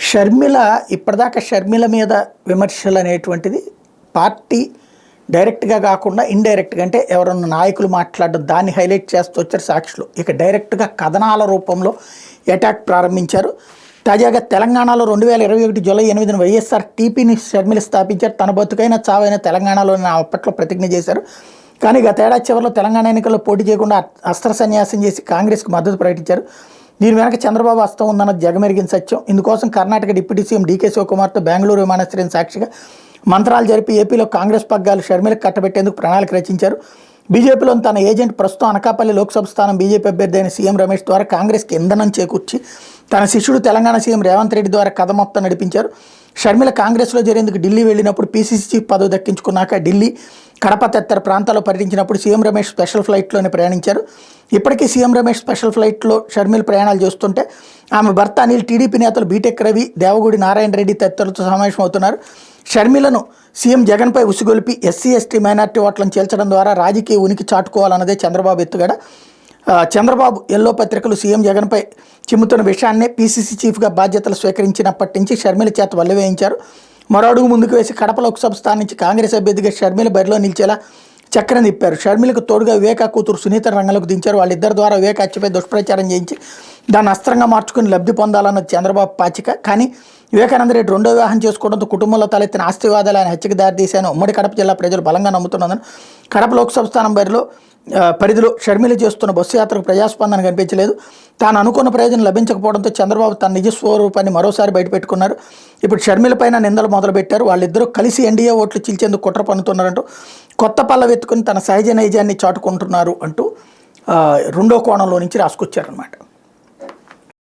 షర్మిల ఇప్పటిదాకా షర్మిల మీద విమర్శలు అనేటువంటిది పార్టీ డైరెక్ట్గా కాకుండా ఇండైరెక్ట్గా అంటే ఎవరన్నా నాయకులు మాట్లాడడం దాన్ని హైలైట్ చేస్తూ వచ్చారు సాక్షులు. ఇక డైరెక్ట్గా కథనాల రూపంలో అటాక్ ప్రారంభించారు. తాజాగా తెలంగాణలో 2021 జూలై 8న వైఎస్ఆర్ టీపీని షర్మిల స్థాపించారు. తన బతుకైన చావైన తెలంగాణలో అప్పట్లో ప్రతిజ్ఞ చేశారు. కానీ గత ఏడాది చివరిలో తెలంగాణ ఎన్నికల్లో పోటీ చేయకుండా అస్త్ర సన్యాసం చేసి కాంగ్రెస్కు మద్దతు ప్రకటించారు. దీని వెనక చంద్రబాబు హస్తం ఉందన్న జగమెరిగిన సత్యం. ఇందుకోసం కర్ణాటక డిప్యూటీ సీఎం డీకే శివకుమార్తో బెంగళూరు విమానాశ్రయం సాక్షిగా మంత్రాలు జరిపి ఏపీలో కాంగ్రెస్ పగ్గాలు షర్మిలకు కట్టబెట్టేందుకు ప్రణాళిక రచించారు. బీజేపీలోని తన ఏజెంట్ ప్రస్తుతం అనకాపల్లి లోక్సభ స్థానం బీజేపీ అభ్యర్థి అయిన సీఎం రమేష్ ద్వారా కాంగ్రెస్కి ఇంధనం చేకూర్చి తన శిష్యుడు తెలంగాణ సీఎం రేవంత్ రెడ్డి ద్వారా కథ మొత్తం నడిపించారు. షర్మిల కాంగ్రెస్లో చేరేందుకు ఢిల్లీ వెళ్ళినప్పుడు పీసీసీ చీఫ్ పదవి దక్కించుకున్నాక ఢిల్లీ, కడప తదితర ప్రాంతాల్లో పర్యటించినప్పుడు సీఎం రమేష్ స్పెషల్ ఫ్లైట్లోనే ప్రయాణించారు. ఇప్పటికీ సీఎం రమేష్ స్పెషల్ ఫ్లైట్లో షర్మిల ప్రయాణాలు చేస్తుంటే ఆమె భర్త అనిల్, టీడీపీ నేతలు బీటెక్ రవి, దేవగూడి నారాయణ రెడ్డి తదితరులతో సమావేశం అవుతున్నారు. షర్మిలను సీఎం జగన్పై ఉసిగొల్పి ఎస్సీ ఎస్టీ మైనార్టీ ఓట్లను చేల్చడం ద్వారా రాజకీయ ఉనికి చాటుకోవాలన్నదే చంద్రబాబు ఎత్తుగడ. చంద్రబాబు ఎల్లో పత్రికలు సీఎం జగన్పై చిమ్ముతున్న విషయాన్నే పీసీసీ చీఫ్గా బాధ్యతలు స్వీకరించినప్పటి నుంచి షర్మిల చేత వల్లవేయించారు. మరో అడుగు ముందుకు వేసి కడప లోక్సభ స్థానం నుంచి కాంగ్రెస్ అభ్యర్థిగా షర్మిల బరిలో నిలిచేలా చక్రం తిప్పారు. షర్మిలకు తోడుగా వివేకా కూతురు సునీత రంగంలోకి దించారు. వాళ్ళిద్దరి ద్వారా వివేక హత్యపై దుష్ప్రచారం చేయించి దాన్ని అస్త్రంగా మార్చుకుని లబ్ధి పొందాలన్నది చంద్రబాబు పాచిక. కానీ వివేకానందరెడ్డి రెండో వివాహం చేసుకోవడంతో కుటుంబంలో తలెత్తిన ఆస్తి వివాదాలు ఆయన హత్యకు దారితీశాను ఉమ్మడి కడప జిల్లా ప్రజలు బలంగా నమ్ముతున్నదని కడప లోక్సభ స్థానం పరిధిలో షర్మిల చేస్తున్న బస్సు యాత్రకు ప్రజాస్పందన కనిపించలేదు. తాను అనుకున్న ప్రయోజనం లభించకపోవడంతో చంద్రబాబు తన నిజ స్వరూపాన్ని మరోసారి బయటపెట్టుకున్నారు. ఇప్పుడు షర్మిల పైన నిందలు మొదలుపెట్టారు. వాళ్ళిద్దరూ కలిసి ఎన్డీఏ ఓట్లు చీల్చేందుకు కుట్ర పన్నుతున్నారంటూ కొత్త పల్లవెత్తుకుని తన సహజ నైజాన్ని చాటుకుంటున్నారు అంటూ రెండో కోణంలో నుంచి రాసుకొచ్చారనమాట.